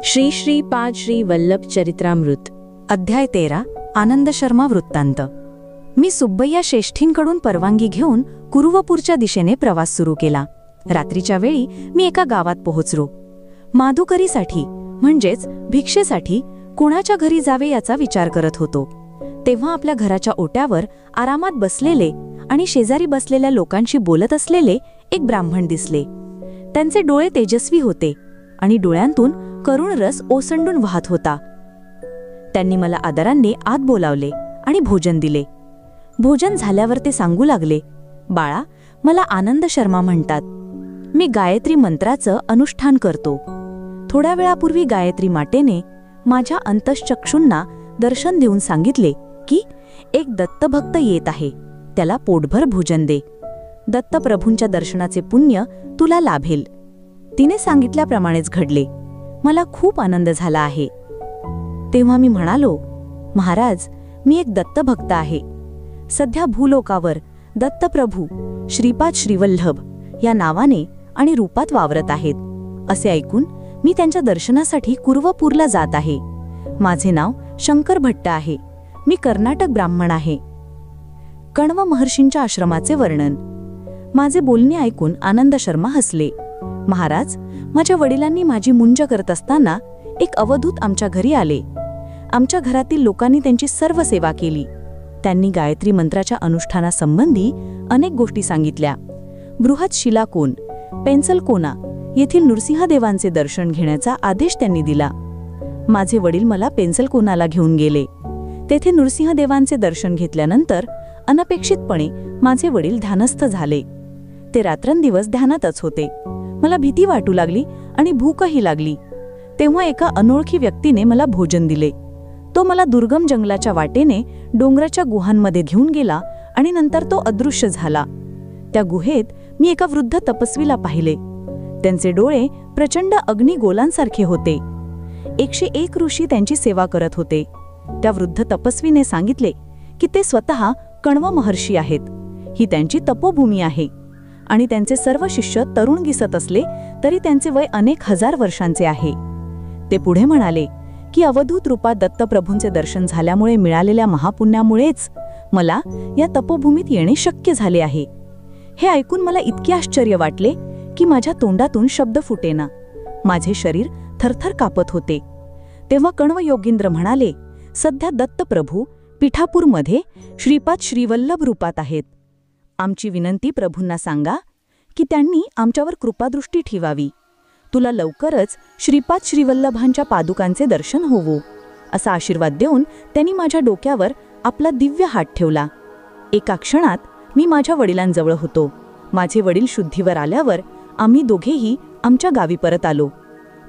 श्री श्री पाद श्री वल्लभ चरित्रामृत अध्याय 13 आनंद शर्मा वृत्तांत। मी सुब्बय्या श्रेष्ठींकडून परवानगी घेऊन कुरुवपूरच्या दिशेने प्रवास सुरू केला। रात्रीच्या वेळी मी एका गावात पोहोचलो। माधुकरीसाठी म्हणजेच भिक्षेसाठी कोणाच्या घरी जावे याचा विचार करत होतो, तेव्हा आपल्या घराच्या ओट्यावर आरामात बसलेले आणि शेजारी बसलेल्या लोकांशी बोलत असलेले एक ब्राह्मण दिसले। त्यांचे डोळे तेजस्वी होते आणि डोळ्यांतून करुण रस ओसंडून वाहत होता। त्यांनी मला आदराने आत बोलावले आणि भोजन दिले। भोजन झाल्यावर ते सांगू लागले, बाळा, मला आनंद शर्मा म्हणतात। मी गायत्री मंत्राचं अनुष्ठान करतो। थोड्या वेळापूर्वी गायत्री मातेने माझ्या अंतश्चक्षूंना दर्शन देऊन सांगितले की एक दत्तभक्त येत आहे, त्याला पोटभर भोजन दे। दत्तप्रभूंच्या दर्शनाचे पुण्य तुला लाभेल। तिने सांगितल्याप्रमाणेच घडले। मला खूप आनंद झाला आहे। तेव्हा मी म्हणालो, महाराज, मी एक दत्तभक्त आहे। सध्या भूलोकावर दत्तप्रभू श्रीपाद श्रीवल्लभ या नावाने आणि रूपात वावरत आहेत। असे ऐकून मी त्यांच्या दर्शनासाठी कुरुवपूरला जात आहे। माझे नाव शंकर भट्ट आहे। मी कर्नाटक ब्राह्मण आहे। कण्व महर्षींच्या आश्रमाचे वर्णन। माझे बोलणे ऐकून आनंद शर्मा हसले। महाराज, माझ्या वडिलांनी माझी मुंज करत असताना एक अवधूत आमच्या घरी आले। आमच्या घरातील लोकांनी त्यांची सर्व सेवा केली। त्यांनी गायत्री मंत्राच्या अनुष्ठानासंबंधी अनेक गोष्टी सांगितल्या। बृहत शिलाकोन, पेन्सलकोना येथील नृसिंहदेवांचे दर्शन घेण्याचा आदेश त्यांनी दिला। माझे वडील मला पेन्सलकोनाला घेऊन गेले। तेथे नृसिंहदेवांचे दर्शन घेतल्यानंतर अनपेक्षितपणे माझे वडील ध्यानस्थ झाले। ते रात्रंदिवस ध्यानातच होते। मला भीती वाटू लागली आणि भूकही लागली। तेव्हा एका अनोळखी व्यक्तीने मला भोजन दिले। तो मला दुर्गम जंगलाच्या वाटेने डोंगराच्या गुहांमध्ये घेऊन गेला आणि नंतर तो अदृश्य झाला। त्या गुहेत मी एका वृद्ध तपस्वीला पाहिले। त्यांचे डोळे प्रचंड अग्निगोलांसारखे होते। 101 ऋषी त्यांची सेवा करत होते। त्या वृद्ध तपस्वीने सांगितले की ते स्वतः कण्व महर्षी आहेत। ही त्यांची तपोभूमी आहे आणि त्यांचे सर्व शिष्य तरुण दिसत असले तरी त्यांचे वय अनेक हजार वर्षांचे आहे। ते पुढे म्हणाले की अवधूत रूपात दत्तप्रभूंचे दर्शन झाल्यामुळे मिळालेल्या महापुण्यामुळेच मला या तपोभूमीत येणे शक्य झाले आहे। हे ऐकून मला इतके आश्चर्य वाटले की माझ्या तोंडातून शब्द फुटेना। माझे शरीर थरथर कापत होते। तेव्हा कण्व योगींद्र म्हणाले, सध्या दत्तप्रभू पिठापूरमध्ये श्रीपाद श्रीवल्लभ रूपात आहेत। आमची विनंती प्रभूंना सांगा की त्यांनी आमच्यावर कृपादृष्टी ठेवावी। तुला लवकरच श्रीपाद श्रीवल्लभांच्या पादुकांचे दर्शन होवो, असा आशीर्वाद देऊन त्यांनी माझ्या डोक्यावर आपला दिव्य हात ठेवला। एका क्षणात मी माझ्या वडिलांजवळ होतो। माझे वडील शुद्धीवर आल्यावर आम्ही दोघेही आमच्या गावी परत आलो।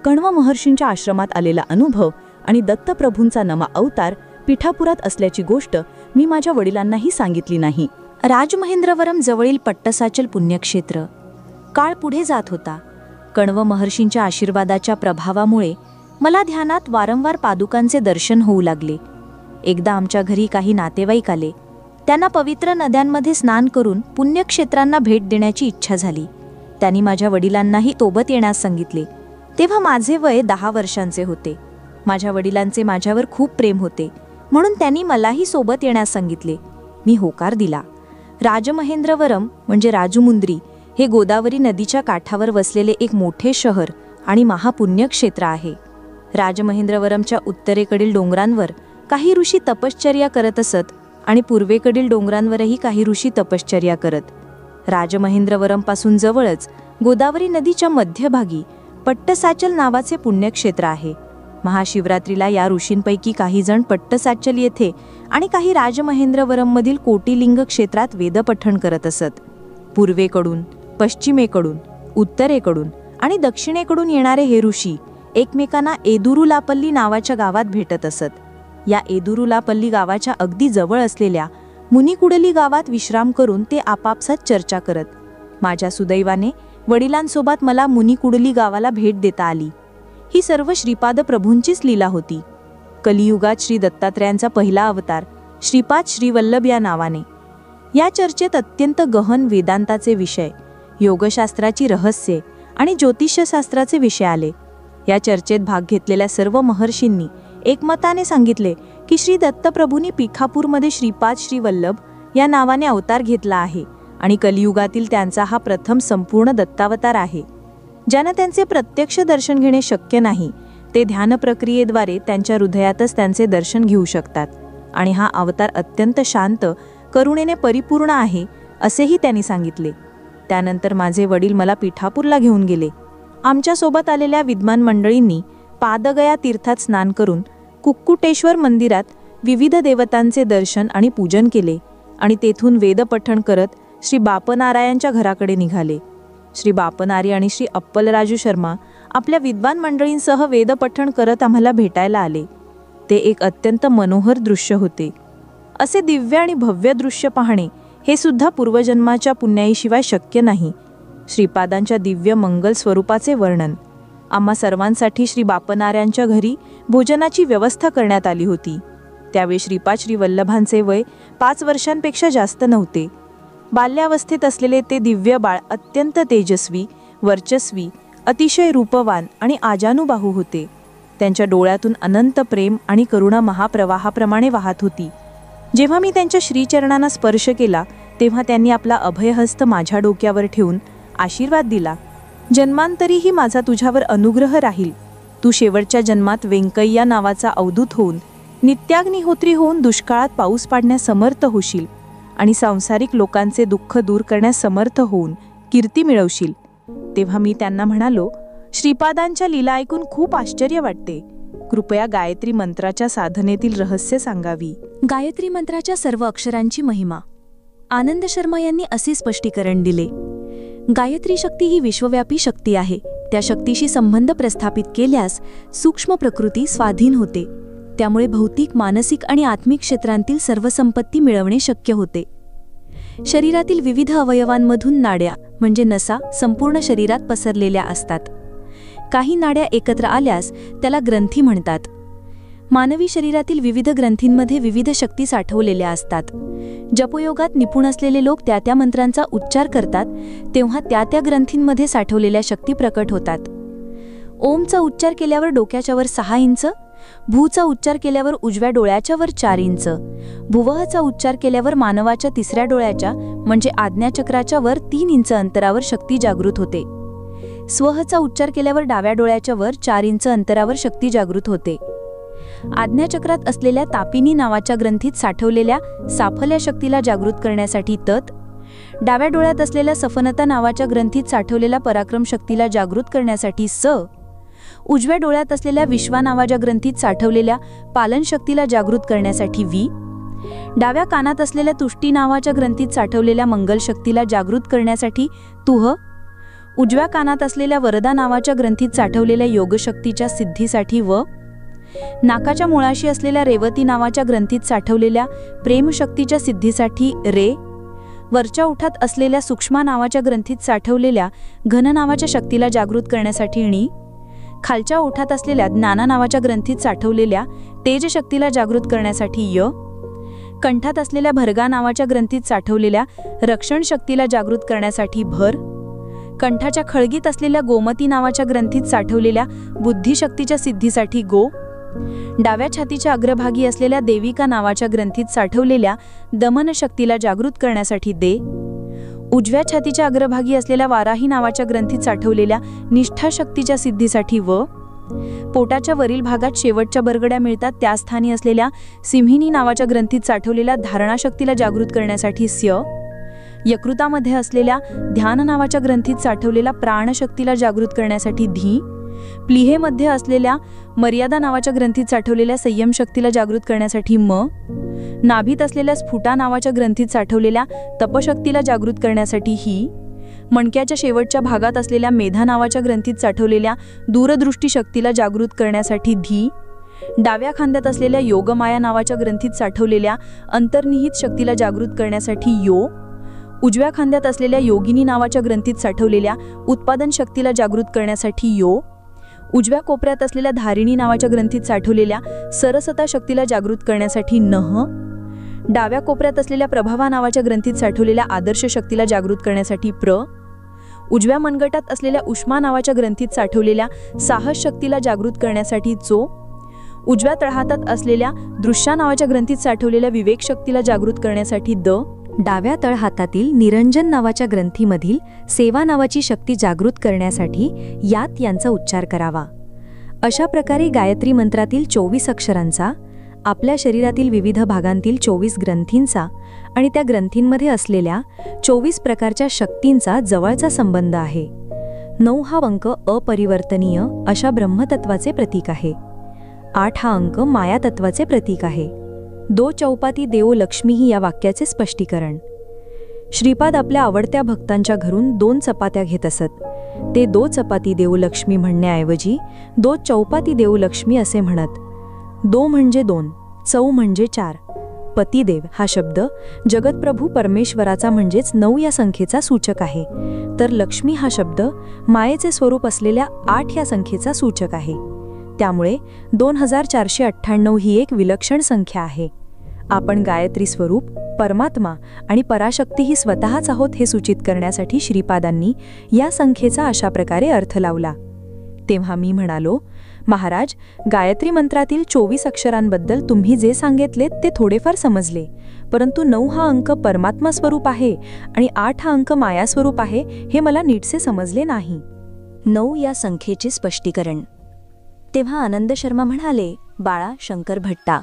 कण्व महर्षींच्या आश्रमात आलेला अनुभव आणि दत्तप्रभूंचा नवा अवतार पिठापुरात असल्याची गोष्ट मी माझ्या वडिलांनाही सांगितली नाही। राजमहेंद्रवरम जवळील पट्टसाचल पुण्यक्षेत्र। काळ पुढे जात होता। कण्व महर्षींच्या आशीर्वादाच्या प्रभावामुळे मला ध्यानात वारंवार पादुकांचे दर्शन होऊ लागले। एकदा आमच्या घरी काही नातेवाईक आले। त्यांना पवित्र नद्यांमध्ये स्नान करून पुण्यक्षेत्रांना भेट देण्याची इच्छा झाली। त्यांनी माझ्या वडिलांनाही सोबत येण्यास सांगितले। तेव्हा माझे वय 10 वर्षांचे होते। माझ्या वडिलांचे माझ्यावर खूप प्रेम होते, म्हणून त्यांनी मलाही सोबत येण्यास सांगितले। मी होकार दिला। राजमहेंद्रवरम म्हणजे राजमुंद्री हे गोदावरी नदीच्या काठावर वसलेले एक मोठे शहर आणि महापुण्यक्षेत्र आहे। राजमहेंद्रवरमच्या उत्तरेकडील डोंगरांवर काही ऋषी तपश्चर्या करत असत आणि पूर्वेकडील डोंगरांवरही काही ऋषी तपश्चर्या करत। राजमहेंद्रवरमपासून जवळच गोदावरी नदीच्या मध्यभागी पट्टसाचल नावाचे पुण्यक्षेत्र आहे। महाशिवरात्रीला या ऋषींपैकी काही जण पट्टसाचल येथे आणि काही राजमहेंद्रवरममधील कोटिलिंग क्षेत्रात वेदपठण करत असत। पूर्वेकडून, पश्चिमेकडून, उत्तरेकडून आणि दक्षिणेकडून येणारे हे ऋषी एकमेकांना एदुरुलापल्ली नावाच्या गावात भेटत असत। या एदुरुलापल्ली गावाच्या अगदी जवळ असलेल्या मुनिकुडली गावात विश्राम करून ते आपापसात चर्चा करत। माझ्या सुदैवाने वडिलांसोबत मला मुनिकुडली गावाला भेट देता आली। ही सर्व श्रीपाद प्रभूंचीच लीला होती। कलियुगात श्री दत्तात्रयांचा पहिला अवतार श्रीपाद श्रीवल्लभ या नावाने। या चर्चेत अत्यंत गहन वेदांताचे विषय, योगशास्त्राची रहस्ये आणि ज्योतिषशास्त्राचे विषय आले। या चर्चेत भाग घेतलेल्या सर्व महर्षींनी एकमताने सांगितले की श्री दत्तप्रभूंनी पिखापूरमध्ये श्रीपाद श्री वल्लभ या नावाने अवतार घेतला आहे आणि कलियुगातील त्यांचा हा प्रथम संपूर्ण दत्तावतार आहे. ज्यांना त्यांचे प्रत्यक्ष दर्शन घेणे शक्य नाही ते ध्यान प्रक्रियेद्वारे त्यांच्या हृदयातच त्यांचे दर्शन घेऊ शकतात आणि हा अवतार अत्यंत शांत, करुणेने परिपूर्ण आहे असेही त्यांनी सांगितले. त्यानंतर माझे वडील मला पिठापूरला घेऊन गेले. आमच्यासोबत आलेल्या विद्वान मंडळींनी पादगया तीर्थात स्नान करून कुक्कुटेश्वर मंदिरात विविध देवतांचे दर्शन आणि पूजन केले आणि तेथून वेदपठण करत श्री बापनारायांच्या घराकडे निघाले. श्री बापनारी आणि श्री अप्पलराजू शर्मा आपल्या विद्वान मंडळींसह वेदपठण करत आम्हाला भेटायला आले. ते एक अत्यंत मनोहर दृश्य होते. असे दिव्य आणि भव्य दृश्य पाहणे हे सुद्धा पूर्वजन्माच्या पुण्याईशिवाय शक्य नाही. श्रीपादांच्या दिव्य मंगल स्वरूपाचे वर्णन. आम्हा सर्वांसाठी श्री बापनाऱ्यांच्या घरी भोजनाची व्यवस्था करण्यात आली होती. त्यावेळी श्रीपाद श्री वल्लभांचे वय 5 वर्षांपेक्षा जास्त नव्हते. बाल्यावस्थेत असलेले ते दिव्य बाळ अत्यंत तेजस्वी, वर्चस्वी, अतिशय रूपवान आणि आजानुबाहू होते. त्यांच्या डोळ्यातून अनंत प्रेम आणि करुणा महाप्रवाहाप्रमाणे वाहत होती. जेव्हा मी त्यांच्या श्रीचरणांना स्पर्श केला तेव्हा त्यांनी आपला अभयहस्त माझ्या डोक्यावर ठेवून आशीर्वाद दिला. जन्मांतरीही माझा तुझ्यावर अनुग्रह राहील. तू शेवटच्या जन्मात व्यंकय्या नावाचा अवधूत होऊन नित्याग्निहोत्री होऊन दुष्काळात पाऊस पाडण्यास समर्थ होशील आणि सांसारिक लोकांचे दुःख दूर करण्यास समर्थ होऊन कीर्ती मिळवशील. तेव्हा मी त्यांना म्हणालो, श्रीपादांच्या लीला ऐकून खूप आश्चर्य वाटते. कृपया गायत्री मंत्राच्या साधनेतील रहस्य सांगावी. गायत्री मंत्राच्या सर्व अक्षरांची महिमा. आनंद शर्मा यांनी असे स्पष्टीकरण दिले. गायत्री शक्ती ही विश्वव्यापी शक्ती आहे. त्या शक्तीशी संबंध प्रस्थापित केल्यास सूक्ष्म प्रकृती स्वाधीन होते. त्यामुळे भौतिक, मानसिक आणि आत्मिक क्षेत्रांतील सर्व संपत्ती मिळवणे शक्य होते. शरीरातील विविध अवयवांमधून नाड्या म्हणजे नसा संपूर्ण शरीरात पसरलेल्या असतात. काही नाड्या एकत्र आल्यास त्याला ग्रंथी म्हणतात. मानवी शरीरातील विविध ग्रंथींमध्ये विविध शक्ती साठवलेल्या असतात. जपयोगात निपुण असलेले लोक त्या त्या मंत्रांचा उच्चार करतात तेव्हा त्या त्या ग्रंथींमध्ये साठवलेल्या शक्ती प्रकट होतात. ओमचा उच्चार केल्यावर डोक्याच्या वर 6 इंच, भूचा उच्चार केल्यावर उजव्या डोळ्याच्या वर 4 इंच, भुवहचा उच्चार केल्यावर मानवाच्या 3ऱ्या डोळ्याच्या म्हणजे आज्ञाचक्राच्या वर 3 इंच अंतरावर शक्ती जागृत होते. स्वहचा उच्चार केल्यावर डाव्या डोळ्याच्या वर 4 इंच अंतरावर शक्ती जागृत होते. आज्ञाचक्रात असलेल्या तापिनी नावाच्या ग्रंथीत साठवलेल्या साफल्या शक्तीला जागृत करण्यासाठी तत, डाव्या डोळ्यात असलेल्या सफनता नावाच्या ग्रंथीत साठवलेल्या पराक्रम शक्तीला जागृत करण्यासाठी स, उजव्या डोळ्यात असलेल्या विश्वा नावाच्या ग्रंथीत साठवलेल्या पालन शक्तीला जागृत करण्यासाठी वी, डाव्या कानात असलेल्या तुष्टी नावाच्या ग्रंथीत साठवलेल्या मंगल शक्तीला जागृत करण्यासाठी तुह, उजव्या कानात असलेल्या वरदा नावाच्या ग्रंथीत साठवलेल्या योगशक्तीच्या सिद्धीसाठी व, नाकाच्या मुळाशी असलेल्या रेवती नावाच्या ग्रंथीत साठवलेल्या प्रेमशक्तीच्या सिद्धीसाठी रे, वरच्या ओठात असलेल्या सूक्ष्मा नावाच्या ग्रंथीत साठवलेल्या घन नावाच्या शक्तीला जागृत करण्यासाठी णी, खालच्या ओठात असलेल्या ज्ञाना नावाच्या ग्रंथीत साठवलेल्या तेज शक्तीला जागृत करण्यासाठी य, कंठात असलेल्या भर्गा नावाच्या ग्रंथीत साठवलेल्या रक्षण शक्तीला जागृत करण्यासाठी भर, कंठाच्या खळगीत असलेल्या गोमती नावाच्या ग्रंथीत साठवलेल्या बुद्धिशक्तीच्या सिद्धीसाठी गो, डाव्या छातीच्या अग्रभागी असलेल्या देविका नावाच्या ग्रंथीत साठवलेल्या दमन शक्तीला जागृत करण्यासाठी दे, उजव्या छातीच्या अग्रभागी असलेल्या वाराही नावाच्या ग्रंथीत साठवलेल्या निष्ठा शक्तीच्या सिद्धीसाठी व, पोटाच्या वरील भागात शेवटच्या बरगड्या मिळतात त्या स्थानी असलेल्या सिंहिणी नावाच्या ग्रंथीत साठवलेल्या धारणा शक्तीला जागृत करण्यासाठी स्य, यकृतामध्ये असलेल्या ध्यान नावाच्या ग्रंथीत साठवलेल्या प्राणशक्तीला जागृत करण्यासाठी धी, प्लीहेमध्ये असलेल्या मर्यादा नावाच्या ग्रंथीत साठवलेल्या संयम शक्तीला जागृत करण्यासाठी म, नाभीत असलेल्या स्फुटा नावाच्या ग्रंथीत साठवलेल्या तपशक्तीला जागृत करण्यासाठी ही, मणक्याच्या शेवटच्या भागात असलेल्या मेधा नावाच्या ग्रंथीत साठवलेल्या दूरदृष्टी शक्तीला जागृत करण्यासाठी धी, डाव्या खांद्यात असलेल्या योगमाया नावाच्या ग्रंथीत साठवलेल्या अंतर्निहित शक्तीला जागृत करण्यासाठी यो, उजव्या खांद्यात असलेल्या योगिनी नावाच्या ग्रंथीत साठवलेल्या उत्पादन शक्तीला जागृत करण्यासाठी यो, उजव्या कोपऱ्यात असलेल्या धारिणी नावाच्या ग्रंथीत साठवलेल्या सरसता शक्तीला जागृत करण्यासाठी नह, डाव्या कोपऱ्यात असलेल्या प्रभावा नावाच्या ग्रंथीत साठवलेल्या आदर्श शक्तीला जागृत करण्यासाठी प्र, उजव्या मनगटात असलेल्या उष्मा नावाच्या ग्रंथीत साठवलेल्या साहस शक्तीला जागृत करण्यासाठी जो, उजव्या तळहातात असलेल्या दृश्या नावाच्या ग्रंथीत साठवलेल्या विवेक शक्तीला जागृत करण्यासाठी द, डाव्या तळहातातील निरंजन नावाच्या ग्रंथीमधील सेवा नावाची शक्ती जागृत करण्यासाठी यात यांचा उच्चार करावा. अशा प्रकारे गायत्री मंत्रातील 24 अक्षरांचा आपल्या शरीरातील विविध भागांतील 24 ग्रंथींचा आणि त्या ग्रंथींमध्ये असलेल्या 24 प्रकारच्या शक्तींचा जवळचा संबंध आहे. 9 हा अंक अपरिवर्तनीय अशा ब्रह्मतत्वाचे प्रतीक आहे. 8 हा अंक मायातत्वाचे प्रतीक आहे. 2 चौपाती देवो लक्ष्मीही या वाक्याचे स्पष्टीकरण. श्रीपाद आपल्या आवडत्या भक्तांच्या घरून 2 चपात्या घेत असत. ते 2 चपाती देवो लक्ष्मी म्हणण्याऐवजी 2 चौपाती देवो लक्ष्मी असे म्हणत. 2 म्हणजे 2, चौ म्हणजे 4. पतिदेव हा शब्द जगतप्रभू परमेश्वराचा म्हणजेच 9 या संख्येचा सूचक आहे, तर लक्ष्मी हा शब्द मायेचे स्वरूप असलेल्या 8 या संख्येचा सूचक आहे. त्यामुळे 2498 ही एक विलक्षण संख्या आहे. आपण गायत्री स्वरूप, परमात्मा आणि पराशक्ती ही स्वतःच आहोत हे सूचित करण्यासाठी श्रीपादांनी या संख्येचा अशा प्रकारे अर्थ लावला. तेव्हा मी म्हणालो, महाराज, गायत्री मंत्रातील 24 अक्षरांबद्दल तुम्ही जे सांगितलेत ते थोडेफार समजले, परंतु 9 हा अंक परमात्मा स्वरूप आहे आणि 8 हा अंक माया स्वरूप आहे हे मला नीटसे समजले नाही. 9 या संख्येचे स्पष्टीकरण. तेव्हा आनंद शर्मा म्हणाले, बाळा शंकर भट्टा,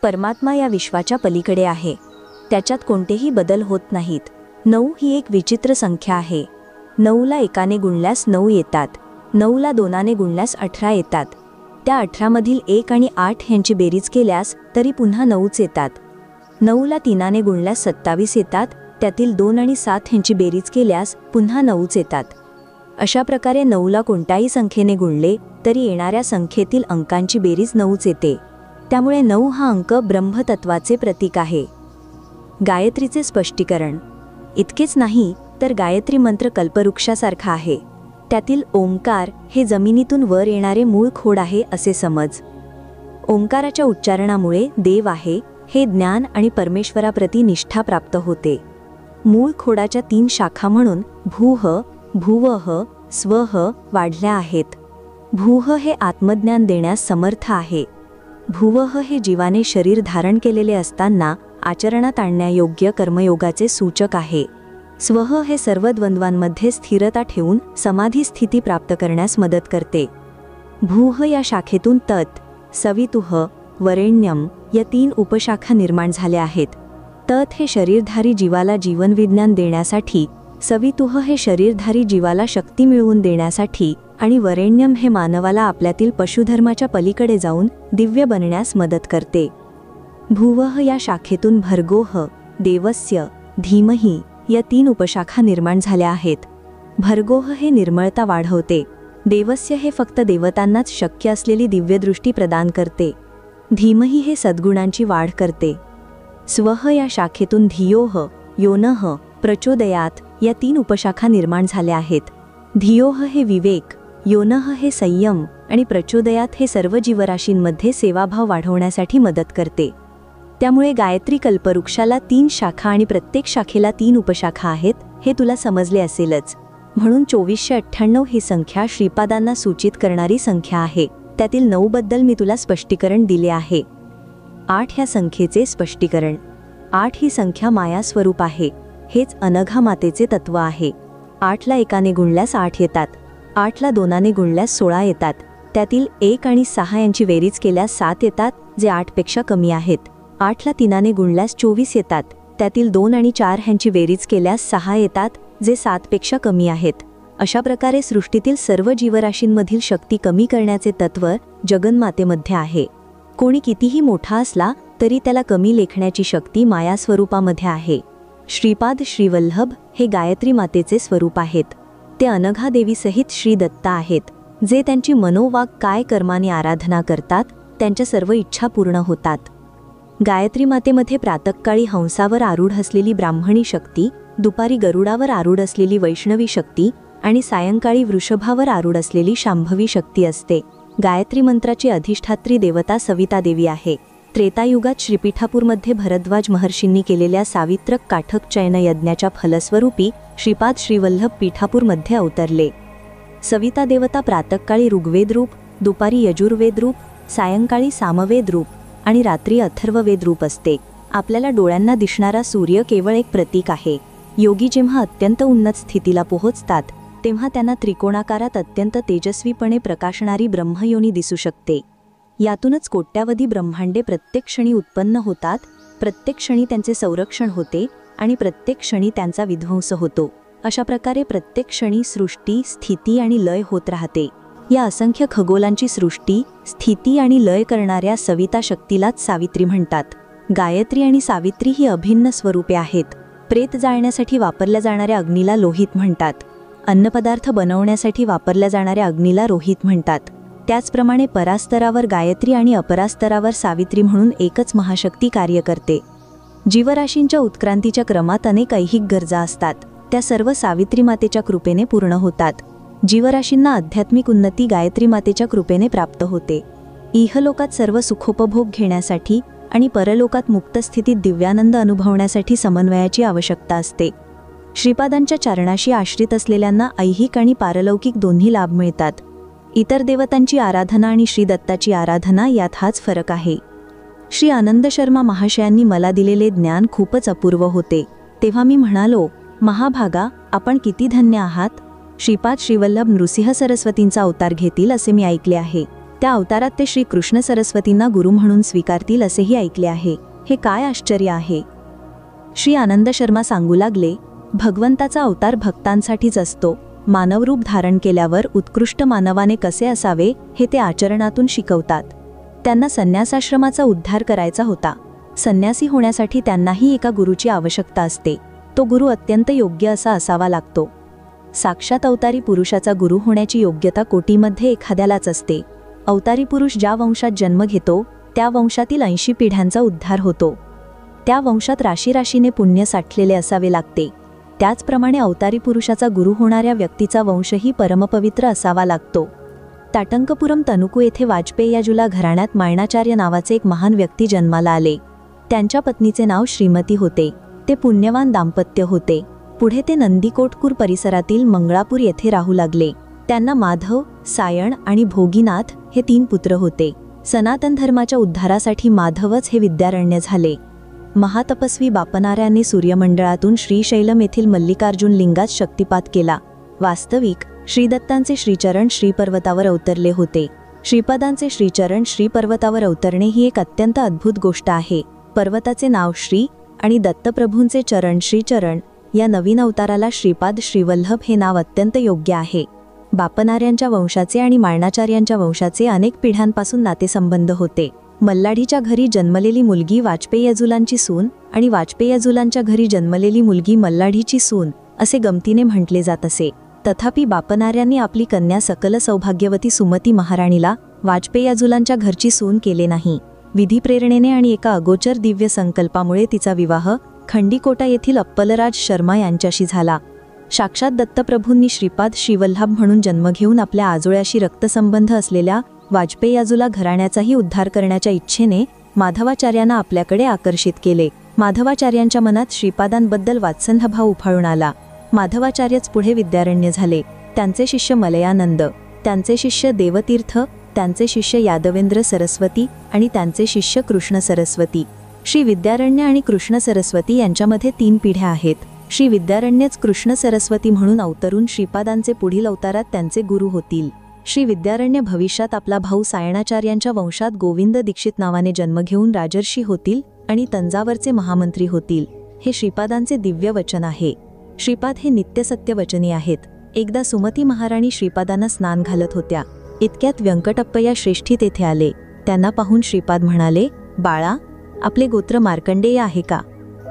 परमात्मा या विश्वाच्या पलीकडे आहे. त्याच्यात कोणतेही बदल होत नाहीत. 9 ही एक विचित्र संख्या आहे. 9ला एकाने गुणल्यास 9 येतात. 9ला 2ने गुणल्यास 18 येतात. त्या 18मधील 1 आणि 8 ह्यांची बेरीज केल्यास तरी पुन्हा 9च येतात. 9ला 3ने गुणल्यास 27 येतात. त्यातील 2 आणि 7 ह्यांची बेरीज केल्यास पुन्हा 9च येतात. अशा प्रकारे 9ला कोणत्याही संख्येने गुणले तरी येणाऱ्या संख्येतील अंकांची बेरीज 9च येते. त्यामुळे 9 हा अंक ब्रह्मतत्वाचे प्रतीक आहे. गायत्रीचे स्पष्टीकरण. इतकेच नाही तर गायत्री मंत्र कल्पवृक्षासारखा आहे. त्यातील ओंकार हे जमिनीतून वर येणारे मूळ खोड आहे असे समज. ओंकाराच्या उच्चारणामुळे देव आहे हे ज्ञान आणि परमेश्वराप्रती निष्ठा प्राप्त होते. मूळ खोडाच्या 3 शाखा म्हणून भूह, भुवह, स्वह वाढल्या आहेत. भूह हे आत्मज्ञान देण्यास समर्थ आहे. भुवह हे जीवाने शरीर धारण केलेले असताना आचरणात आणण्यायोग्य कर्मयोगाचे सूचक आहे. स्वह हे सर्व द्वंद्वांमध्ये स्थिरता ठेवून समाधी स्थिती प्राप्त करण्यास मदत करते. भूह या शाखेतून तत्, सवितुह, वरेण्यम या 3 उपशाखा निर्माण झाल्या आहेत. तत् हे शरीरधारी जीवाला जीवनविज्ञान देण्यासाठी, सवितुह हे शरीरधारी जीवाला शक्ती मिळवून देण्यासाठी आणि वरेण्यम हे मानवाला आपल्यातील पशुधर्माच्या पलीकडे जाऊन दिव्य बनण्यास मदत करते. भुवह या शाखेतून भर्गोह, देवस्य, धीमही या 3 उपशाखा निर्माण झाल्या आहेत. भर्गोह हे निर्मळता वाढवते. देवस्य हे फक्त देवतांनाच शक्य असलेली दिव्यदृष्टी प्रदान करते. धीमही हे सद्गुणांची वाढ करते. स्वह या शाखेतून धियोह, योनह, प्रचोदयात या 3 उपशाखा निर्माण झाल्या आहेत. धियोह हे विवेक, योनह हे संयम आणि प्रचोदयात हे सर्व जीवराशींमध्ये सेवाभाव वाढवण्यासाठी मदत करते. त्यामुळे गायत्री कल्पवृक्षाला 3 शाखा आणि प्रत्येक शाखेला 3 उपशाखा आहेत हे तुला समजले असेलच. म्हणून 2498 ही संख्या श्रीपादांना सूचित करणारी संख्या आहे. त्यातील 9 बद्दल मी तुला स्पष्टीकरण दिले आहे. 8 ह्या संख्येचे स्पष्टीकरण. 8 ही संख्या माया स्वरूप आहे. हेच अनघा मातेचे तत्व आहे. 8ला एकाने गुणल्यास 8 येतात. 8ला 2ने गुणल्यास 16 येतात. त्यातील 1 आणि 6 यांची बेरीज केल्यास 7 येतात, जे 8 पेक्षा कमी आहेत. 8ला 3ने गुणल्यास 24 येतात. त्यातील 2 आणि 4 ह्यांची बेरीज केल्यास 6 येतात, जे 7 पेक्षा कमी आहेत. अशा प्रकारे सृष्टीतील सर्व जीवराशींमधील शक्ती कमी करण्याचे तत्व जगन्मातेमध्ये आहे. कोणी कितीही मोठा असला तरी त्याला कमी लेखण्याची शक्ती माया स्वरूपामध्ये आहे. श्रीपाद श्रीवल्लभ हे गायत्री मातेचे स्वरूप आहेत. ते अनघा देवीसहित श्री दत्ता आहेत. जे त्यांची मनोवाग काय कर्माने आराधना करतात त्यांच्या सर्व इच्छा पूर्ण होतात. गायत्री मातेमध्ये प्रातःकाळी हंसावर आरूढ असलेली ब्राह्मणी शक्ती, दुपारी गरुडावर आरूढ असलेली वैष्णवी शक्ती आणि सायंकाळी वृषभावर आरूढ असलेली शांभवी शक्ती असते. गायत्री मंत्राची अधिष्ठात्री देवता सविता देवी आहे. त्रेतायुगात श्रीपीठापूरमध्ये भरद्वाज महर्षींनी केलेल्या सावित्रक काठक चयन यज्ञाच्या फलस्वरूपी श्रीपाद श्रीवल्लभ पीठापूरमध्ये अवतरले. सविता देवता प्रातःकाळी ऋग्वेद रूप, दुपारी यजुर्वेद रूप, सायंकाळी सामवेद रूप आणि रात्री अथर्ववेद रूप असते. आपल्याला डोळ्यांना दिसणारा सूर्य केवळ एक प्रतीक आहे. योगी जेव्हा अत्यंत उन्नत स्थितीला पोहोचतात तेव्हा त्यांना त्रिकोणाकारात अत्यंत तेजस्वीपणे प्रकाशणारी ब्रह्मयोनी दिसू शकते. यातूनच कोट्यावधी ब्रह्मांडे प्रत्येक क्षणी उत्पन्न होतात, प्रत्येक क्षणी त्यांचे संरक्षण होते आणि प्रत्येक क्षणी त्यांचा विध्वंस होतो. अशा प्रकारे प्रत्येक क्षणी सृष्टी, स्थिती आणि लय होत राहते. या असंख्य खगोलांची सृष्टी, स्थिती आणि लय करणाऱ्या सविता शक्तीलाच सावित्री म्हणतात. गायत्री आणि सावित्री ही अभिन्न स्वरूपे आहेत. प्रेत जाळण्यासाठी वापरल्या जाणाऱ्या अग्नीला लोहित म्हणतात. अन्नपदार्थ बनवण्यासाठी वापरल्या जाणाऱ्या अग्नीला रोहित म्हणतात. त्याचप्रमाणे परास्तरावर गायत्री आणि अपरास्तरावर सावित्री म्हणून एकच महाशक्ती कार्य करते. जीवराशींच्या उत्क्रांतीच्या क्रमात अनेक ऐहिक गरजा असतात. त्या सर्व सावित्री मातेच्या कृपेने पूर्ण होतात. जीवराशींना आध्यात्मिक उन्नती गायत्री मातेच्या कृपेने प्राप्त होते. इहलोकात सर्व सुखोपभोग घेण्यासाठी आणि परलोकात मुक्त स्थितीत दिव्यानंद अनुभवण्यासाठी समन्वयाची आवश्यकता असते. श्रीपादांच्या चरणाशी आश्रित असलेल्यांना ऐहिक आणि पारलौकिक दोन्ही लाभ मिळतात. इतर देवतांची आराधना आणि श्री दत्ताची आराधना यात हाच फरक आहे. श्री आनंद शर्मा महाशयांनी मला दिलेले ज्ञान खूपच अपूर्व होते. तेव्हा मी म्हणालो, महाभागा, आपण किती धन्य आहात. श्रीपाद श्रीवल्लभ नृसिंह सरस्वतींचा अवतार घेतील असे मी ऐकले आहे. त्या अवतारात ते श्री कृष्ण सरस्वतींना गुरु म्हणून स्वीकारतील असेही ऐकले आहे. हे काय आश्चर्य आहे. श्री आनंद शर्मा सांगू लागले, भगवंताचा अवतार भक्तांसाठीच असतो. मानवरूप धारण केल्यावर उत्कृष्ट मानवाने कसे असावे हे ते आचरणातून शिकवतात. त्यांना संन्यासाश्रमाचा उद्धार करायचा होता. संन्यासी होण्यासाठी त्यांनाही एका गुरुची आवश्यकता असते. तो गुरु अत्यंत योग्य असा असावा लागतो. साक्षात अवतारी पुरुषाचा गुरु होण्याची योग्यता कोटीमध्ये एखाद्यालाच असते. अवतारी पुरुष ज्या वंशात जन्म घेतो त्या वंशातील 80 पिढ्यांचा उद्धार होतो. त्या वंशात राशीराशीने पुण्य साठलेले असावे लागते. त्याचप्रमाणे अवतारी पुरुषाचा गुरु होणाऱ्या व्यक्तीचा वंशही परमपवित्र असावा लागतो. ताटंकपुरम तनुकू येथे वाजपेयीजुला घराण्यात मायणाचार्य नावाचे एक महान व्यक्ती जन्माला आले. त्यांच्या पत्नीचे नाव श्रीमती होते. ते पुण्यवान दाम्पत्य होते. पुढे ते नंदीकोटकूर परिसरातील मंगळापूर येथे राहू लागले. त्यांना माधव, सायण आणि भोगीनाथ हे 3 पुत्र होते. सनातन धर्माच्या उद्धारासाठी माधवच हे विद्यारण्य झाले. महातपस्वी बापनाऱ्यांनी सूर्यमंडळातून श्रीशैलम येथील मल्लिकार्जुन लिंगात शक्तिपात केला. वास्तविक श्रीदत्तांचे श्रीचरण श्रीपर्वतावर अवतरले होते. श्रीपादांचे श्रीचरण श्रीपर्वतावर अवतरणे ही एक अत्यंत अद्भुत गोष्ट आहे. पर्वताचे नाव श्री आणि दत्तप्रभूंचे चरण श्रीचरण या नवीन अवताराला श्रीपाद श्रीवल्लभ हे नाव अत्यंत योग्य आहे. बापनाऱ्यांच्या वंशाचे आणि मायणाचार्यांच्या वंशाचे अनेक पिढ्यांपासून नातेसंबंध होते. मल्लाढीच्या घरी जन्मलेली मुलगी वाजपेयीजुलांची सून आणि वाजपेयीजुलांच्या घरी जन्मलेली मुलगी मल्लाढीची सून असे गमतीने म्हटले जात असे. तथापि बापनाऱ्यांनी आपली कन्या सकल सौभाग्यवती सुमती महाराणीला वाजपेयीजुलांच्या घरची सून केले नाही. विधिप्रेरणेने आणि एका अगोचर दिव्य संकल्पामुळे तिचा विवाह खंडीकोटा येथील अप्पलराज शर्मा यांच्याशी झाला. साक्षात दत्तप्रभूंनी श्रीपाद श्रीवल्लभ म्हणून जन्म घेऊन आपल्या आजोळ्याशी रक्तसंबंध असलेल्या वाजपेयीजुला घराण्याचाही उद्धार करण्याच्या इच्छेने माधवाचार्यांना आपल्याकडे आकर्षित केले. माधवाचार्यांच्या मनात श्रीपादांबद्दल वात्सल्यभाव उफाळून आला. माधवाचार्यच पुढे विद्यारण्य झाले. त्यांचे शिष्य मलयानंद, त्यांचे शिष्य देवतीर्थ, त्यांचे शिष्य यादवेंद्र सरस्वती आणि त्यांचे शिष्य कृष्ण सरस्वती. श्री विद्यारण्य आणि कृष्ण सरस्वती यांच्यामध्ये 3 पिढ्या आहेत. श्री विद्यारण्यच कृष्ण सरस्वती म्हणून अवतरून श्रीपादांचे पुढील अवतारात त्यांचे गुरु होतील. श्री विद्यारण्य भविष्यात आपला भाऊ सायणाचार्यांच्या वंशात गोविंद दीक्षित नावाने जन्म घेऊन राजर्षी होतील आणि तंजावरचे महामंत्री होतील. हे श्रीपादांचे दिव्य वचन आहे. श्रीपाद हे नित्यसत्य वचनी आहेत. एकदा सुमती महाराणी श्रीपादांना स्नान घालत होत्या. इतक्यात व्यंकटप्पय्या श्रेष्ठी तेथे आले. त्यांना पाहून श्रीपाद म्हणाले, बाळा, आपले गोत्र मार्कंडेय आहे का?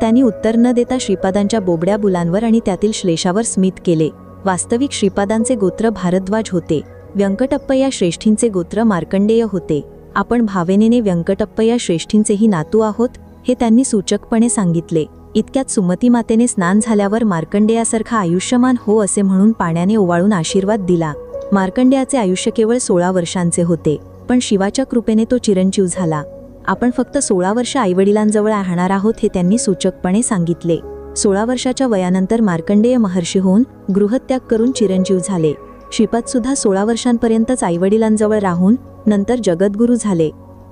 त्यांनी उत्तर न देता श्रीपादांच्या बोबड्या बुलांवर आणि त्यातील श्लेषावर स्मित केले. वास्तविक श्रीपादांचे गोत्र भारद्वाज होते. व्यंकटप्पय्या श्रेष्ठींचे गोत्र मार्कंडेय होते. आपण भावेनेने व्यंकटप्पय्या श्रेष्ठींचेही नातू आहोत हे त्यांनी सूचकपणे सांगितले. इतक्यात सुमती मातेने स्नान झाल्यावर मार्कंडेयासारखा आयुष्यमान हो असे म्हणून पाण्याने ओवाळून आशीर्वाद दिला. मार्कंडेयाचे आयुष्य केवळ 16 वर्षांचे होते, पण शिवाच्या कृपेने तो चिरंजीव झाला. आपण फक्त 16 वर्ष आईवडिलांजवळ राहणार आहोत हे त्यांनी सूचकपणे सांगितले. 16 वर्षाच्या वयानंतर मार्कंडेय महर्षी होऊन गृहत्याग करून चिरंजीव झाले. श्रीपाद सुद्धा 16 वर्षांपर्यंतच आईवडिलांजवळ राहून नंतर जगद्गुरू झाले.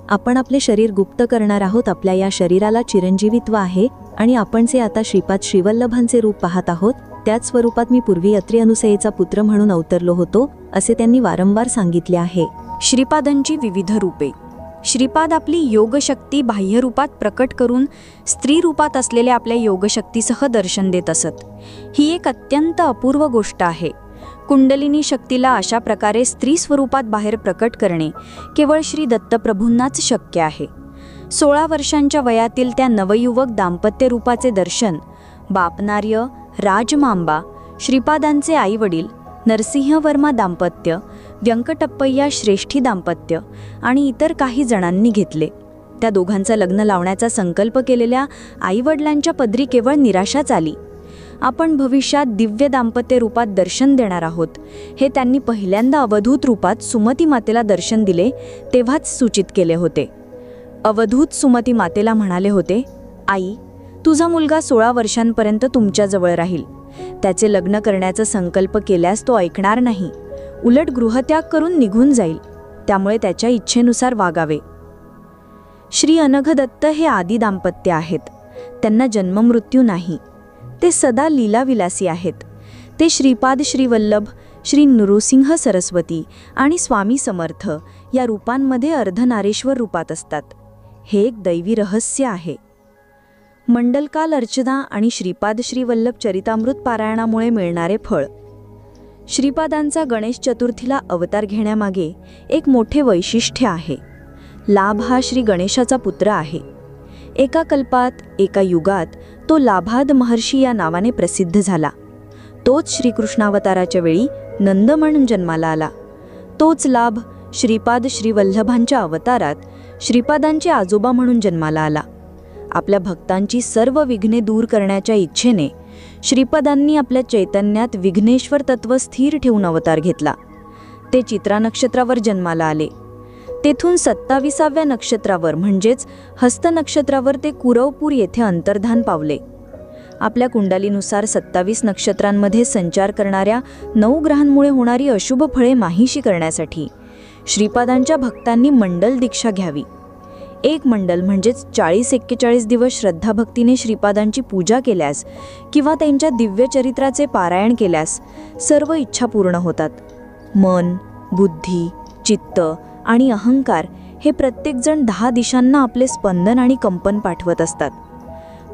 आपण आपले शरीर गुप्त करणार आहोत. आपल्या या शरीराला चिरंजीवित्व आहे आणि आपण जे आता श्रीपाद श्रीवल्लभांचे रूप पाहत आहोत त्याच स्वरूपात मी पूर्वी अत्री अनुसयेचा पुत्र म्हणून अवतरलो होतो, असे त्यांनी वारंवार सांगितले आहे. श्रीपादांची विविध रूपे. श्रीपाद आपली योगशक्ती बाह्य रूपात प्रकट करून स्त्री रूपात असलेल्या आपल्या योगशक्तीसह दर्शन देत असत. ही एक अत्यंत अपूर्व गोष्ट आहे. कुंडलिनी शक्तीला अशा प्रकारे स्त्री स्वरूपात बाहेर प्रकट करणे केवळ श्री दत्तप्रभूंनाच शक्य आहे. 16 वर्षांच्या वयातील त्या नवयुवक दाम्पत्य रूपाचे दर्शन बापनार्य, राजमांबा, श्रीपादांचे आईवडील नरसिंहवर्मा दाम्पत्य, व्यंकटप्पय्या श्रेष्ठी दाम्पत्य आणि इतर काही जणांनी घेतले. त्या दोघांचं लग्न लावण्याचा संकल्प केलेल्या आईवडिलांच्या पदरी केवळ निराशाच आली. आपण भविष्यात दिव्य दाम्पत्य रूपात दर्शन देणार आहोत हे त्यांनी पहिल्यांदा अवधूत रूपात सुमती मातेला दर्शन दिले तेव्हाच सूचित केले होते. अवधूत सुमती मातेला म्हणाले होते, आई, तुझा मुलगा 16 वर्षांपर्यंत तुमच्याजवळ राहील. त्याचे लग्न करण्याचा संकल्प केल्यास तो ऐकणार नाही, उलट गृहत्याग करून निघून जाईल. त्यामुळे त्याच्या इच्छेनुसार वागावे. श्री अनघदत्त हे आदी दाम्पत्य आहेत. त्यांना जन्ममृत्यू नाही. ते सदा लीलाविलासी आहेत. ते श्रीपाद श्रीवल्लभ, श्री नृसिंह सरस्वती आणि स्वामी समर्थ या रूपांमध्ये अर्धनारेश्वर रूपात असतात. हे एक दैवी रहस्य आहे. मंडलकाल अर्चना आणि श्रीपाद श्रीवल्लभ चरितामृत पारायणामुळे मिळणारे फळ. श्रीपादांचा गणेश चतुर्थीला अवतार घेण्यामागे एक मोठे वैशिष्ट्य आहे. लाभ हा श्री गणेशाचा पुत्र आहे. एका कल्पात, एका युगात तो लाभाद महर्षी या नावाने प्रसिद्ध झाला. तोच श्रीकृष्णावताराच्या वेळी नंद म्हणून जन्माला आला. तोच लाभ श्रीपाद श्रीवल्लभांच्या अवतारात श्रीपादांचे आजोबा म्हणून जन्माला आला. आपल्या भक्तांची सर्व विघ्ने दूर करण्याच्या इच्छेने श्रीपादांनी आपल्या चैतन्यात विघ्नेश्वर तत्व स्थिर ठेवून अवतार घेतला. ते चित्रा नक्षत्रावर जन्माला आले. तेथून 27व्या नक्षत्रावर म्हणजेच हस्त नक्षत्रावर ते कुरवपूर येथे अंतर्धान पावले. आपल्या कुंडलीनुसार 27 नक्षत्रांमध्ये संचार करणाऱ्या 9 ग्रहांमुळे होणारी अशुभ फळे माहिशी करण्यासाठी श्रीपादांच्या भक्तांनी मंडल दीक्षा घ्यावी. एक मंडल म्हणजेच 40-41 दिवस श्रद्धाभक्तीने श्रीपादांची पूजा केल्यास किंवा त्यांच्या दिव्य चरित्राचे पारायण केल्यास सर्व इच्छा पूर्ण होतात. मन, बुद्धी, चित्त आणि अहंकार हे प्रत्येकजण 10 दिशांना आपले स्पंदन आणि कंपन पाठवत असतात.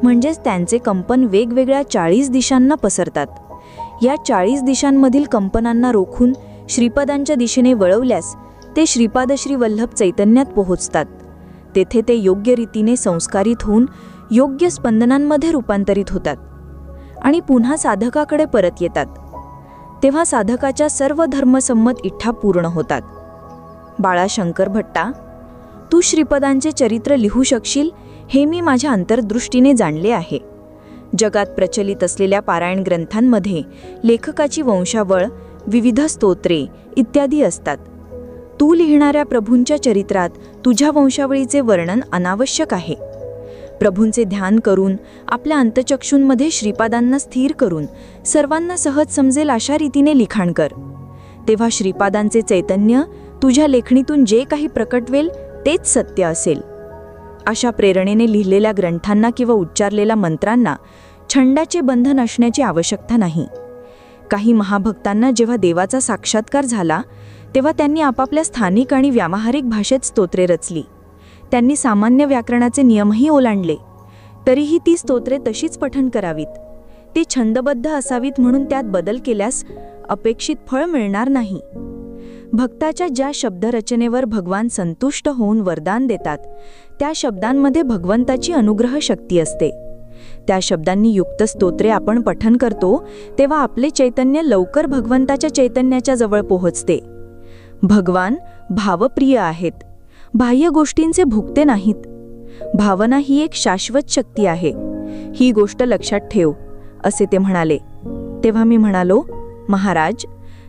म्हणजेच त्यांचे कंपन वेगवेगळ्या 40 दिशांना पसरतात. या 40 दिशांमधील कंपनांना रोखून श्रीपादांच्या दिशेने वळवल्यास ते श्रीपाद श्रीवल्लभ चैतन्यात पोहोचतात. तेथे ते योग्य रीतीने संस्कारित होऊन योग्य स्पंदनांमध्ये रूपांतरित होतात आणि पुन्हा साधकाकडे परत येतात. तेव्हा साधकाच्या सर्व धर्मसंमत इच्छा पूर्ण होतात. बाळा शंकर भट्टा, तू श्रीपदांचे चरित्र लिहू शकशील हे मी माझ्या अंतर्दृष्टीने जाणले आहे. जगात प्रचलित असलेल्या पारायण ग्रंथांमध्ये लेखकाची वंशावळ, विविध स्तोत्रे इत्यादी असतात. तू लिहिणाऱ्या प्रभूंच्या चरित्रात तुझ्या वंशावळीचे वर्णन अनावश्यक आहे. प्रभूंचे ध्यान करून आपल्या अंतचक्षूंमध्ये श्रीपादांना स्थिर करून सर्वांना सहज समजेल अशा रीतीने लिखाण कर. तेव्हा श्रीपादांचे चैतन्य तुझ्या लेखणीतून जे काही प्रकटवेल तेच सत्य असेल. अशा प्रेरणेने लिहिलेल्या ग्रंथांना किंवा उच्चारलेल्या मंत्रांना छंदाचे बंधन असण्याची आवश्यकता नाही. काही महाभक्तांना जेव्हा देवाचा साक्षात्कार झाला तेव्हा त्यांनी आपापल्या स्थानिक आणि व्यावहारिक भाषेत स्तोत्रे रचली. त्यांनी सामान्य व्याकरणाचे नियमही ओलांडले. तरीही ती स्तोत्रे तशीच पठण करावीत. ती छंदबद्ध असावीत म्हणून त्यात बदल केल्यास अपेक्षित फळ मिळणार नाही. भक्ताच्या ज्या शब्दरचनेवर भगवान संतुष्ट होऊन वरदान देतात त्या शब्दांमध्ये भगवंताची अनुग्रह शक्ती असते. त्या शब्दांनी युक्त स्तोत्रे आपण पठण करतो तेव्हा आपले चैतन्य लवकर भगवंताच्या चैतन्याच्या जवळ पोहोचते. भगवान भावप्रिय आहेत, बाह्य गोष्टींचे भुकते नाहीत. भावना ही एक शाश्वत शक्ती आहे, ही गोष्ट लक्षात ठेव, असे ते म्हणाले. तेव्हा मी म्हणालो, महाराज,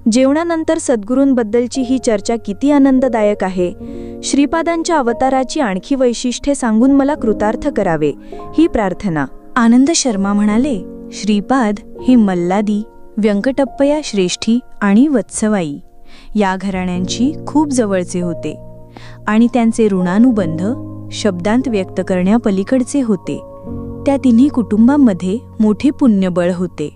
जेवणानंतर सद्गुरूंबद्दलची ही चर्चा किती आनंददायक आहे. श्रीपादांच्या अवताराची आणखी वैशिष्ट्ये सांगून मला कृतार्थ करावे ही प्रार्थना. आनंद शर्मा म्हणाले, श्रीपाद हे मल्लादी, व्यंकटप्पया श्रेष्ठी आणि वत्सवाई या घराण्यांची खूप जवळचे होते आणि त्यांचे ऋणानुबंध शब्दांत व्यक्त करण्यापलीकडचे होते. त्या तिन्ही कुटुंबांमध्ये मोठे पुण्यबळ होते.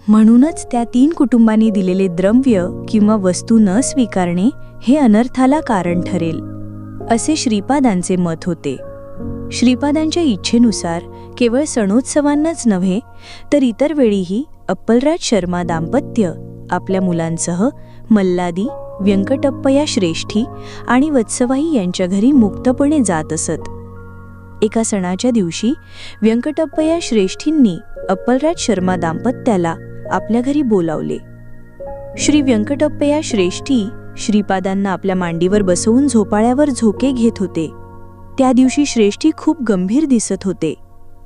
म्हणूनच त्या 3 कुटुंबांनी दिलेले द्रव्य किंवा वस्तू न स्वीकारणे हे अनर्थाला कारण ठरेल, असे श्रीपादांचे मत होते. श्रीपादांच्या इच्छेनुसार केवळ सणोत्सवांनाच नव्हे तर इतर वेळीही अप्पलराज शर्मा दाम्पत्य आपल्या मुलांसह मल्लादी, व्यंकटप्पया श्रेष्ठी आणि वत्सवाई यांच्या घरी मुक्तपणे जात असत. एका सणाच्या दिवशी व्यंकटप्पया श्रेष्ठींनी अप्पलराज शर्मा दाम्पत्याला आपल्या घरी बोलावले. श्री व्यंकटप्पया श्रेष्ठी श्रीपादांना आपल्या मांडीवर बसवून झोपाळ्यावर झोके घेत होते. त्या दिवशी श्रेष्ठी खूप गंभीर दिसत होते.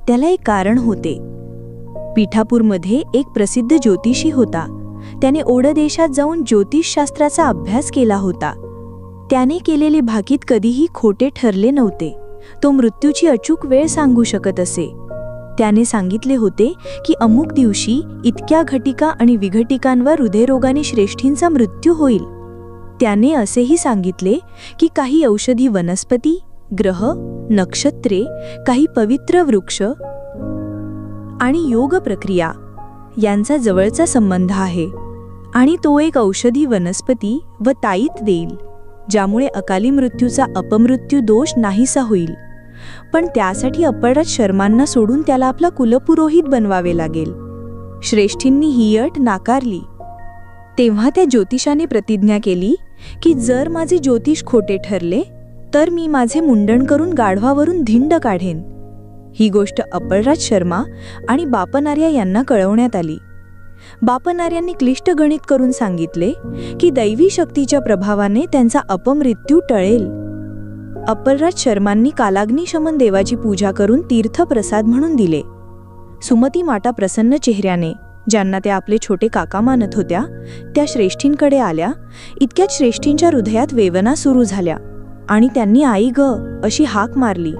त्याला एक कारण होते. पीठापूरमध्ये एक प्रसिद्ध ज्योतिषी होता. त्याने ओडदेशात जाऊन ज्योतिषशास्त्राचा अभ्यास केला होता. त्याने केलेले भाकीत कधीही खोटे ठरले नव्हते. तो मृत्यूची अचूक वेळ सांगू शकत असे. त्याने सांगितले होते की अमुक दिवशी इतक्या घटिका आणि विघटिकांवर हृदयरोगाने श्रेष्ठींचा मृत्यू होईल. त्याने असेही सांगितले की काही औषधी वनस्पती, ग्रह, नक्षत्रे, काही पवित्र वृक्ष आणि योग प्रक्रिया यांचा जवळचा संबंध आहे आणि तो एक औषधी वनस्पती व ताईत देईल, ज्यामुळे अकाली मृत्यूचा अपमृत्यू दोष नाहीसा होईल. पण त्यासाठी अप्पलराज शर्मांना सोडून त्याला आपला कुलपुरोहित बनवावे लागेल. श्रेष्ठींनी ही अट नाकारली. तेव्हा त्या ज्योतिषाने प्रतिज्ञा केली की जर माझे ज्योतिष खोटे ठरले तर मी माझे मुंडन करून गाढवावरून धिंड काढेन. ही गोष्ट अप्पलराज शर्मा आणि बापनार्या यांना कळवण्यात आली. बापनार्यांनी क्लिष्ट गणित करून सांगितले की दैवी शक्तीच्या प्रभावाने त्यांचा अपमृत्यू टळेल. अप्पलराज शर्मांनी कालाग्निशमन देवाची पूजा करून तीर्थप्रसाद म्हणून दिले. सुमती माता प्रसन्न चेहऱ्याने, ज्यांना त्या आपले छोटे काका मानत होत्या, त्या श्रेष्ठींकडे आल्या. इतक्यात श्रेष्ठींच्या हृदयात वेदना सुरू झाल्या आणि त्यांनी आई ग अशी हाक मारली.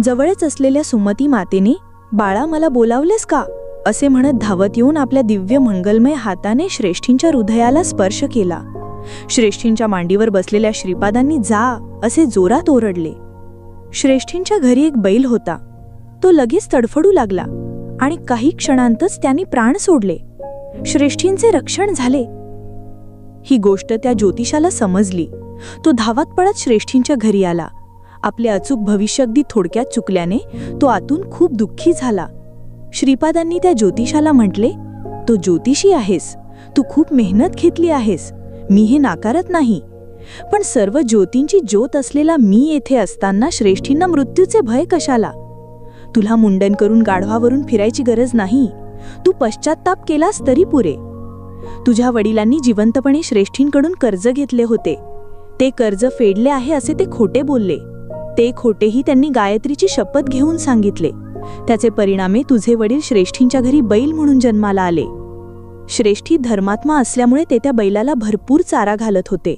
जवळच असलेल्या सुमती मातेने, बाळा मला बोलावलेस का असे म्हणत धावत येऊन आपल्या दिव्य मंगलमय हाताने श्रेष्ठींच्या हृदयाला स्पर्श केला. श्रेष्ठींच्या मांडीवर बसलेल्या श्रीपादांनी जा असे जोरात ओरडले. श्रेष्ठींच्या घरी एक बैल होता. तो लगेच तडफडू लागला आणि काही क्षणांतच त्यांनी प्राण सोडले. श्रेष्ठींचे रक्षण झाले. ही गोष्ट त्या ज्योतिषाला समजली. तो धावत पळत श्रेष्ठींच्या घरी आला. आपले अचूक भविष्य अगदी थोडक्यात चुकल्याने तो आतून खूप दुःखी झाला. श्रीपादांनी त्या ज्योतिषाला म्हटले, तो ज्योतिषी आहेस, तू खूप मेहनत घेतली आहेस, मी हे नाकारत नाही, पण सर्व ज्योतींची ज्योत असलेला मी येथे असताना श्रेष्ठींना मृत्यूचे भय कशाला? तुला मुंडन करून गाढवावरून फिरायची गरज नाही. तू पश्चात्ताप केलास तरी पुरे. तुझ्या वडिलांनी जिवंतपणे श्रेष्ठींकडून कर्ज घेतले होते. ते कर्ज फेडले आहे असे ते खोटे बोलले. ते खोटेही त्यांनी गायत्रीची शपथ घेऊन सांगितले. त्याचे परिणामे तुझे वडील श्रेष्ठींच्या घरी बैल म्हणून जन्माला आले. श्रेष्ठी धर्मात्मा असल्यामुळे ते त्या बैलाला भरपूर चारा घालत होते.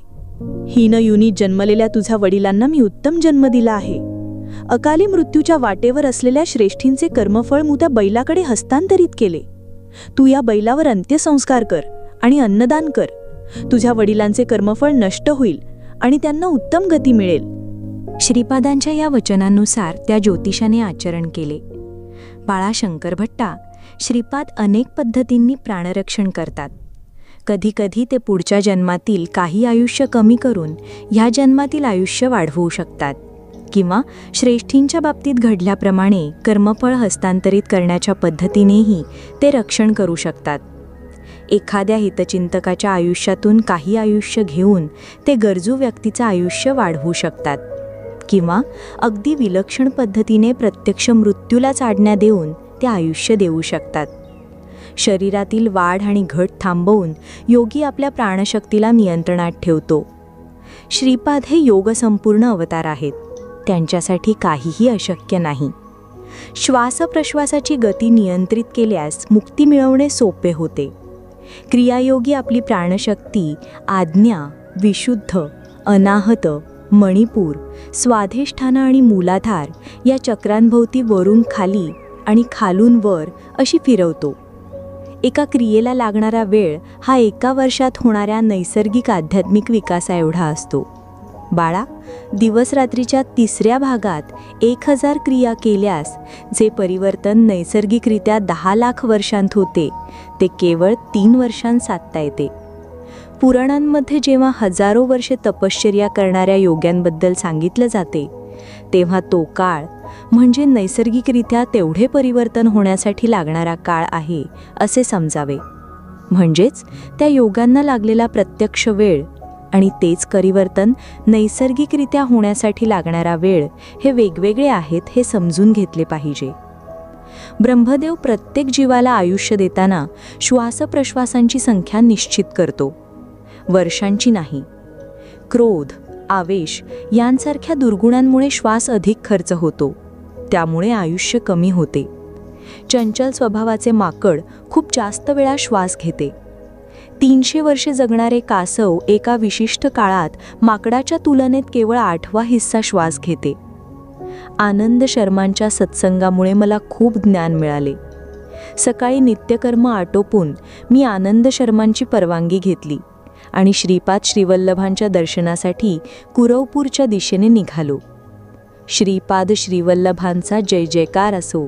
हीन युनी जन्मलेल्या तुझ्या वडिलांना मी उत्तम जन्म दिला आहे. अकाली मृत्यूच्या वाटेवर असलेल्या श्रेष्ठींचे कर्मफळ मू त्या बैलाकडे हस्तांतरित केले. तू या बैलावर अंत्यसंस्कार कर आणि अन्नदान कर. तुझ्या वडिलांचे कर्मफळ नष्ट होईल आणि त्यांना उत्तम गती मिळेल. श्रीपादांच्या या वचनांनुसार त्या ज्योतिषाने आचरण केले. बाळा शंकर भट्टा, श्रीपाद अनेक पद्धतींनी प्राणरक्षण करतात. कधीकधी ते पुढच्या जन्मातील काही आयुष्य कमी करून ह्या जन्मातील आयुष्य वाढवू शकतात किंवा श्रेष्ठींच्या बाबतीत घडल्याप्रमाणे कर्मफळ हस्तांतरित करण्याच्या पद्धतीनेही ते रक्षण करू शकतात. एखाद्या हितचिंतकाच्या आयुष्यातून काही आयुष्य घेऊन ते गरजू व्यक्तीचं आयुष्य वाढवू शकतात किंवा अगदी विलक्षण पद्धतीने प्रत्यक्ष मृत्यूलाच आज्ञा देऊन ते आयुष्य देऊ शकतात. शरीरातील वाढ आणि घट थांबवून योगी आपल्या प्राणशक्तीला नियंत्रणात ठेवतो. श्रीपाद हे योगसंपूर्ण अवतार आहेत. त्यांच्यासाठी काहीही अशक्य नाही. श्वासप्रश्वासाची गती नियंत्रित केल्यास मुक्ती मिळवणे सोपे होते. क्रियायोगी आपली प्राणशक्ती, आज्ञा, विशुद्ध, अनाहत, मणिपूर, स्वाधिष्ठान आणि मूलाधार या चक्रांभोवती वरून खाली आणि खालून वर अशी फिरवतो. एका क्रियेला लागणारा वेळ हा 1 वर्षात होणाऱ्या नैसर्गिक आध्यात्मिक विकासाएवढा असतो. बाळा, दिवसरात्रीच्या 3ऱ्या भागात 1000 क्रिया केल्यास जे परिवर्तन नैसर्गिकरित्या 10 लाख वर्षांत होते ते केवळ 3 वर्षांत साधता येते. पुराणांमध्ये जेव्हा हजारो वर्षे तपश्चर्या करणाऱ्या योग्यांबद्दल सांगितलं जाते तेव्हा तो काळ म्हणजे नैसर्गिकरित्या तेवढे परिवर्तन होण्यासाठी लागणारा काळ आहे असे समजावे. म्हणजेच त्या योगांना लागलेला प्रत्यक्ष वेळ आणि तेच परिवर्तन नैसर्गिकरित्या होण्यासाठी लागणारा वेळ हे वेगवेगळे आहेत हे समजून घेतले पाहिजे. ब्रह्मदेव प्रत्येक जीवाला आयुष्य देताना श्वासप्रश्वासांची संख्या निश्चित करतो, वर्षांची नाही. क्रोध, आवेश यांसारख्या दुर्गुणांमुळे श्वास अधिक खर्च होतो, त्यामुळे आयुष्य कमी होते. चंचल स्वभावाचे माकड खूप जास्त वेळा श्वास घेते. 300 वर्षे जगणारे कासव एका विशिष्ट काळात माकडाच्या तुलनेत केवळ 8वा हिस्सा श्वास घेते. आनंद शर्मांच्या सत्संगामुळे मला खूप ज्ञान मिळाले. सकाळी नित्यकर्म आटोपून मी आनंद शर्मांची परवानगी घेतली आणि श्रीपाद श्रीवल्लभांच्या दर्शनासाठी कुरवपूरच्या दिशेने निघालो. श्रीपाद श्रीवल्लभांचा जय जयकार असो.